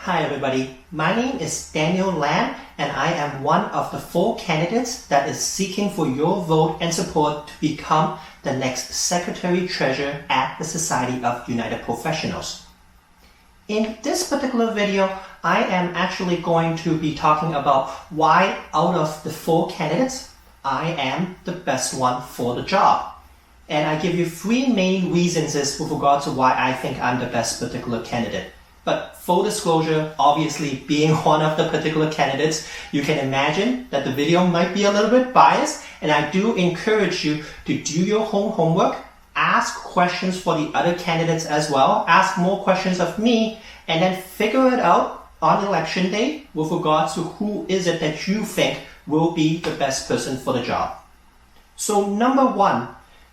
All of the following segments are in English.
Hi everybody, my name is Daniel Lam and I am one of the 4 candidates that is seeking for your vote and support to become the next Secretary Treasurer at the Society of United Professionals. In this particular video, I am actually going to be talking about why out of the 4 candidates, I am the best one for the job. And I give you 3 main reasons with regard to why I think I'm the best particular candidate. But full disclosure, obviously being one of the particular candidates, you can imagine that the video might be a little bit biased, and I do encourage you to do your homework, ask questions for the other candidates as well, ask more questions of me, and then figure it out on election day with regards to who is it that you think will be the best person for the job. So number 1,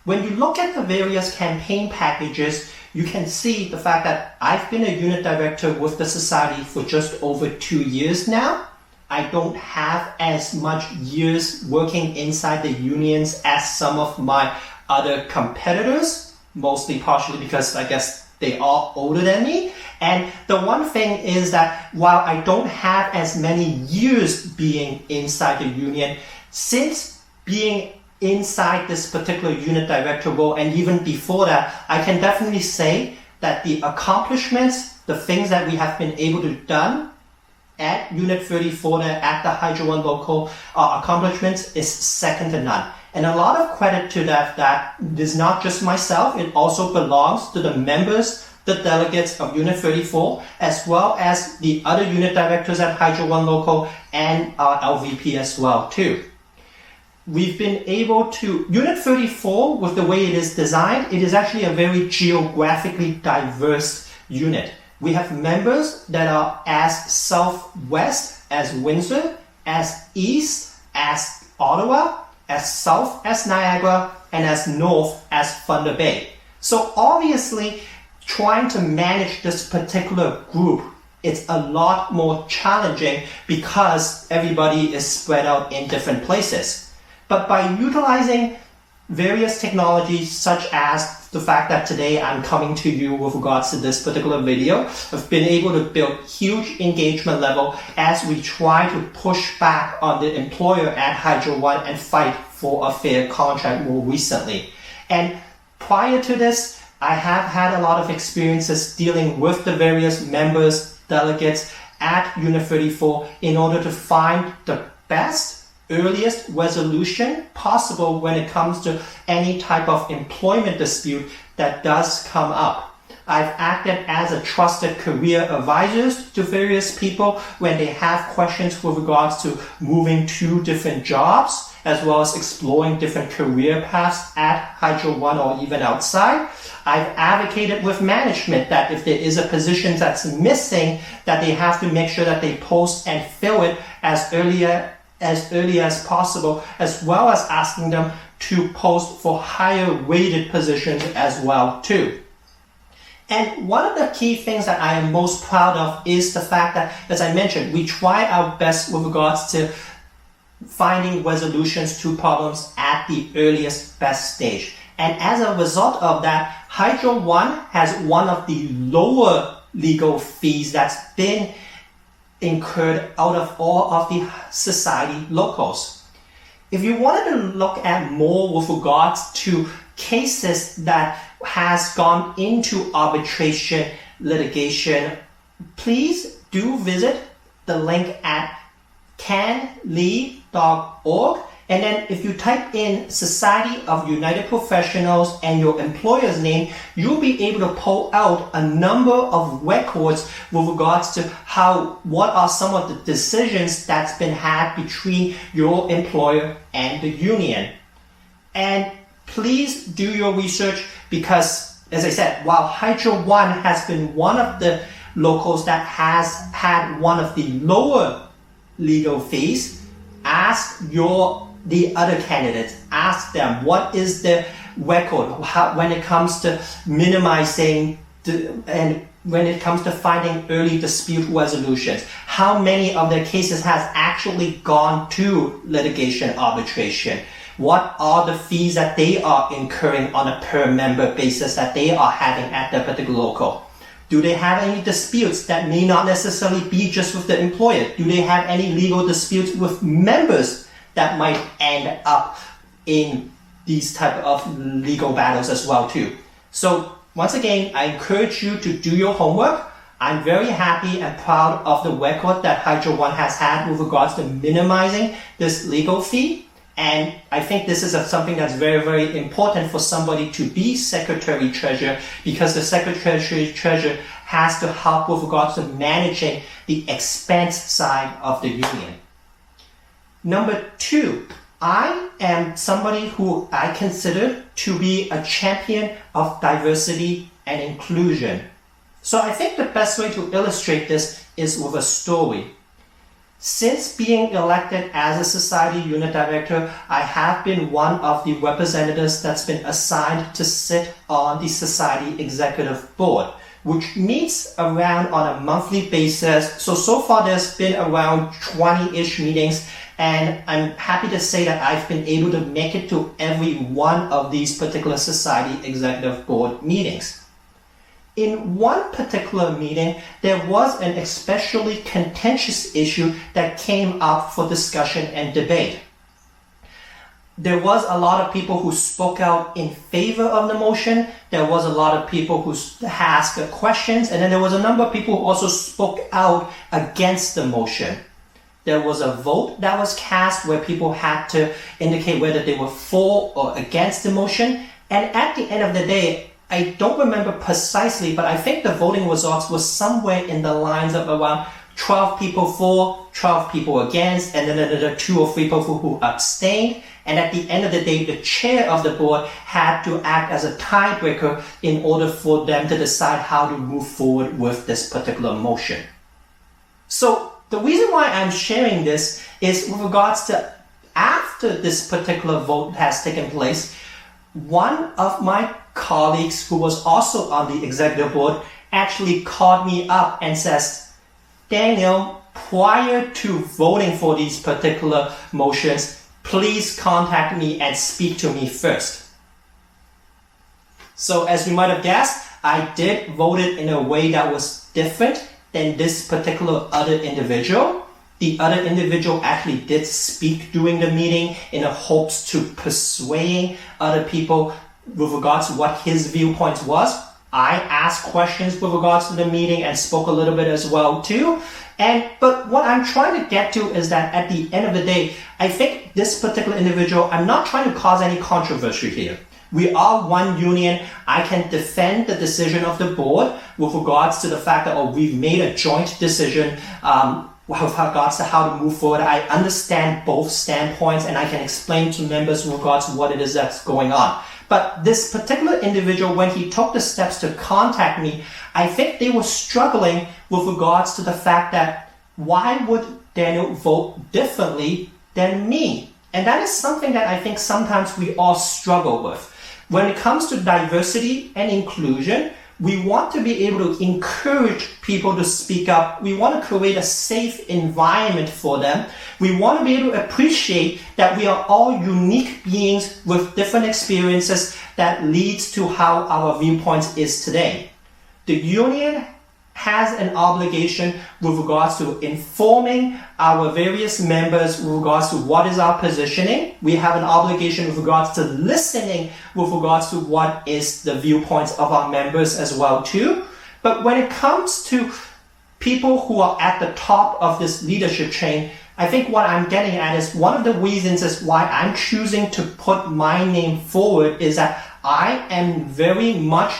when you look at the various campaign packages, you can see the fact that I've been a unit director with the society for just over 2 years now. I don't have as much years working inside the unions as some of my other competitors, mostly partially because I guess they are older than me. And the one thing is that while I don't have as many years being inside the union, since being inside this particular unit director role and even before that, I can definitely say that the accomplishments, the things that we have been able to done at Unit 34 at the Hydro One local accomplishments is second to none. And a lot of credit to that is not just myself, it also belongs to the members, the delegates of Unit 34, as well as the other unit directors at Hydro One local and our LVP as well too. We've been able to, Unit 34, with the way it is designed, it is actually a very geographically diverse unit. We have members that are as southwest as Windsor, as east as Ottawa, as south as Niagara, and as north as Thunder Bay. So obviously, trying to manage this particular group, it's a lot more challenging because everybody is spread out in different places. But by utilizing various technologies such as the fact that today I'm coming to you with regards to this particular video, I've been able to build huge engagement level as we try to push back on the employer at Hydro One and fight for a fair contract more recently. And prior to this, I have had a lot of experiences dealing with the various members, delegates at Unit 34 in order to find the best earliest resolution possible when it comes to any type of employment dispute that does come up. I've acted as a trusted career advisor to various people when they have questions with regards to moving to different jobs, as well as exploring different career paths at Hydro One or even outside. I've advocated with management that if there is a position that's missing, that they have to make sure that they post and fill it as early as possible, as well as asking them to post for higher weighted positions as well too. And one of the key things that I am most proud of is the fact that, as I mentioned, we try our best with regards to finding resolutions to problems at the earliest best stage. And as a result of that, Hydro One has one of the lower legal fees that's been incurred out of all of the society locals. If you wanted to look at more with regards to cases that has gone into arbitration litigation, please do visit the link at canlee.org. And then if you type in Society of United Professionals and your employer's name, you'll be able to pull out a number of records with regards to what are some of the decisions that's been had between your employer and the union. And please do your research because, as I said, while Hydro One has been one of the locals that has had one of the lower legal fees, ask the other candidates, ask them what is the record when it comes to minimizing and when it comes to finding early dispute resolutions. How many of their cases has actually gone to litigation arbitration? What are the fees that they are incurring on a per member basis that they are having at their particular local? Do they have any disputes that may not necessarily be just with the employer? Do they have any legal disputes with members that might end up in these type of legal battles as well too? So once again, I encourage you to do your homework. I'm very happy and proud of the record that Hydro One has had with regards to minimizing this legal fee. And I think this is something that's very, very important for somebody to be Secretary Treasurer, because the Secretary Treasurer has to help with regards to managing the expense side of the union. Number 2, I am somebody who I consider to be a champion of diversity and inclusion. So I think the best way to illustrate this is with a story. Since being elected as a Society Unit Director, I have been one of the representatives that's been assigned to sit on the Society Executive Board, which meets around on a monthly basis. So far there's been around 20-ish meetings, and I'm happy to say that I've been able to make it to every one of these particular Society Executive Board meetings. In one particular meeting, there was an especially contentious issue that came up for discussion and debate. There was a lot of people who spoke out in favor of the motion. There was a lot of people who asked questions, and then there was a number of people who also spoke out against the motion. There was a vote that was cast where people had to indicate whether they were for or against the motion. And at the end of the day, I don't remember precisely, but I think the voting results was somewhere in the lines of around 12 people for, 12 people against, and then there are 2 or 3 people who abstained. And at the end of the day, the chair of the board had to act as a tiebreaker in order for them to decide how to move forward with this particular motion. So the reason why I'm sharing this is with regards to after this particular vote has taken place, one of my colleagues who was also on the executive board actually called me up and says, Daniel, prior to voting for these particular motions, please contact me and speak to me first. So as you might have guessed, I did vote it in a way that was different than this particular other individual. The other individual actually did speak during the meeting in the hopes to persuading other people with regards to what his viewpoints was. I asked questions with regards to the meeting and spoke a little bit as well too. But what I'm trying to get to is that at the end of the day, I think this particular individual, I'm not trying to cause any controversy here. We are one union. I can defend the decision of the board with regards to the fact that we've made a joint decision with regards to how to move forward. I understand both standpoints and I can explain to members with regards to what it is that's going on. But this particular individual, when he took the steps to contact me, I think they were struggling with regards to the fact that why would Daniel vote differently than me? And that is something that I think sometimes we all struggle with. When it comes to diversity and inclusion, we want to be able to encourage people to speak up. We want to create a safe environment for them. We want to be able to appreciate that we are all unique beings with different experiences that leads to how our viewpoints is today. The union has an obligation with regards to informing our various members with regards to what is our positioning. We have an obligation with regards to listening with regards to what is the viewpoints of our members as well too. But when it comes to people who are at the top of this leadership chain, I think what I'm getting at is one of the reasons is why I'm choosing to put my name forward is that I am very much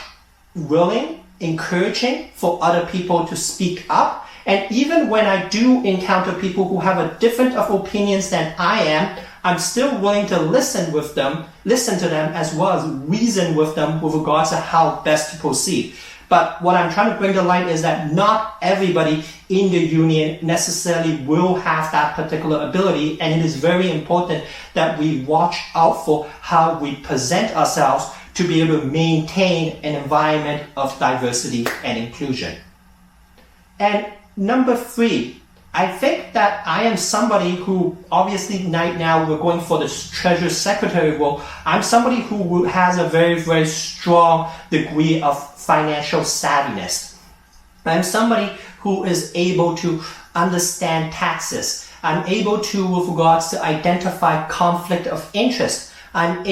willing, encouraging for other people to speak up. And even when I do encounter people who have a different of opinions than I am, I'm still willing to listen to them as well as reason with them with regards to how best to proceed. But what I'm trying to bring to light is that not everybody in the union necessarily will have that particular ability, and it is very important that we watch out for how we present ourselves to be able to maintain an environment of diversity and inclusion. And number 3, I think that I am somebody who, obviously right now we're going for the Treasury Secretary role. I'm somebody who has a very, very strong degree of financial savviness. I'm somebody who is able to understand taxes. I'm able to, with regards to identify conflict of interest. I've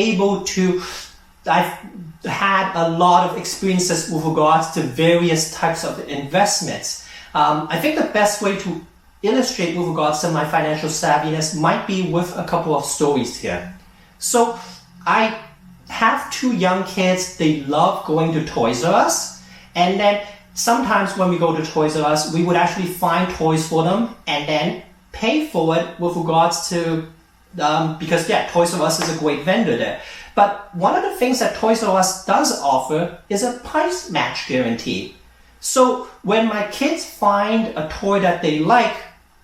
had a lot of experiences with regards to various types of investments. I think the best way to illustrate with regards to my financial savviness might be with a couple of stories here. So I have 2 young kids. They love going to Toys R Us, and then sometimes when we go to Toys R Us, we would actually find toys for them and then pay for it with regards to, because Toys R Us is a great vendor there. But one of the things that Toys R Us does offer is a price match guarantee. So when my kids find a toy that they like,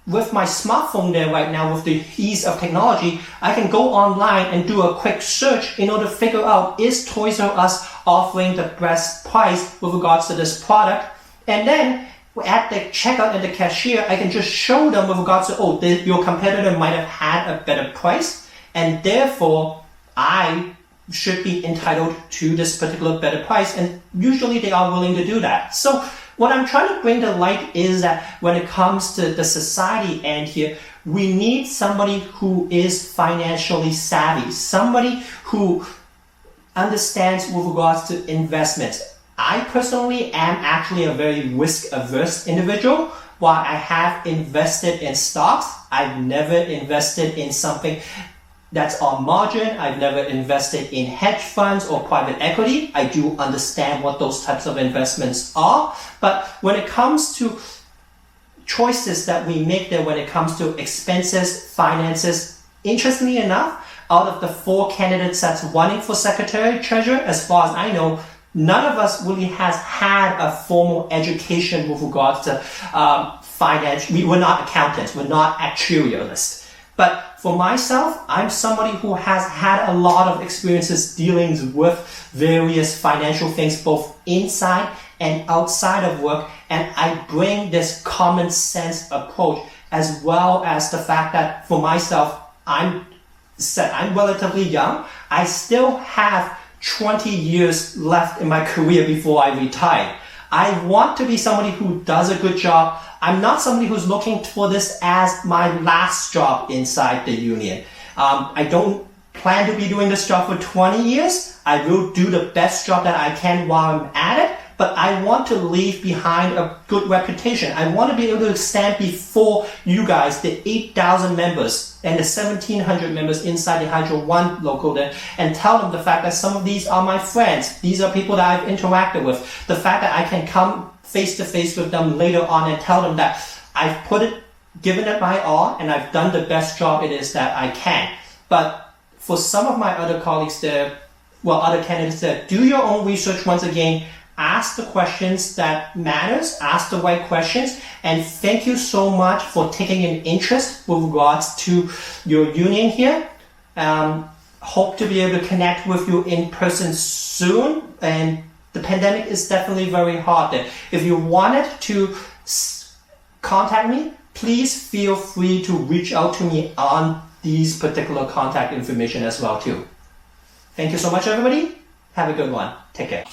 with my smartphone there right now, with the ease of technology, I can go online and do a quick search in order to figure out, is Toys R Us offering the best price with regards to this product? And then at the checkout and the cashier, I can just show them with regards to, your competitor might have had a better price, and therefore I should be entitled to this particular better price. And usually they are willing to do that. So what I'm trying to bring to light is that when it comes to the society end here, we need somebody who is financially savvy, somebody who understands with regards to investments. I personally am actually a very risk-averse individual. While I have invested in stocks, I've never invested in something that's on margin. I've never invested in hedge funds or private equity. I do understand what those types of investments are. But when it comes to choices that we make there, when it comes to expenses, finances, interestingly enough, out of the 4 candidates that's running for Secretary Treasurer, as far as I know, none of us really has had a formal education with regards to finance. We're not accountants. We're not actuarialists. But for myself, I'm somebody who has had a lot of experiences dealing with various financial things, both inside and outside of work. And I bring this common sense approach, as well as the fact that for myself, I'm relatively young. I still have 20 years left in my career before I retire. I want to be somebody who does a good job. I'm not somebody who's looking for this as my last job inside the union. I don't plan to be doing this job for 20 years. I will do the best job that I can while I'm at it, but I want to leave behind a good reputation. I want to be able to stand before you guys, the 8,000 members and the 1,700 members inside the Hydro One local there, and tell them the fact that some of these are my friends. These are people that I've interacted with. The fact that I can come face to face with them later on and tell them that I've given it my all, and I've done the best job it is that I can. But for some of my other colleagues there, other candidates there, do your own research once again. Ask the questions that matters, ask the right questions, and thank you so much for taking an interest with regards to your union here. Hope to be able to connect with you in person soon, and the pandemic is definitely very hard there. If you wanted to contact me, please feel free to reach out to me on these particular contact information as well too. Thank you so much, everybody. Have a good one. Take care.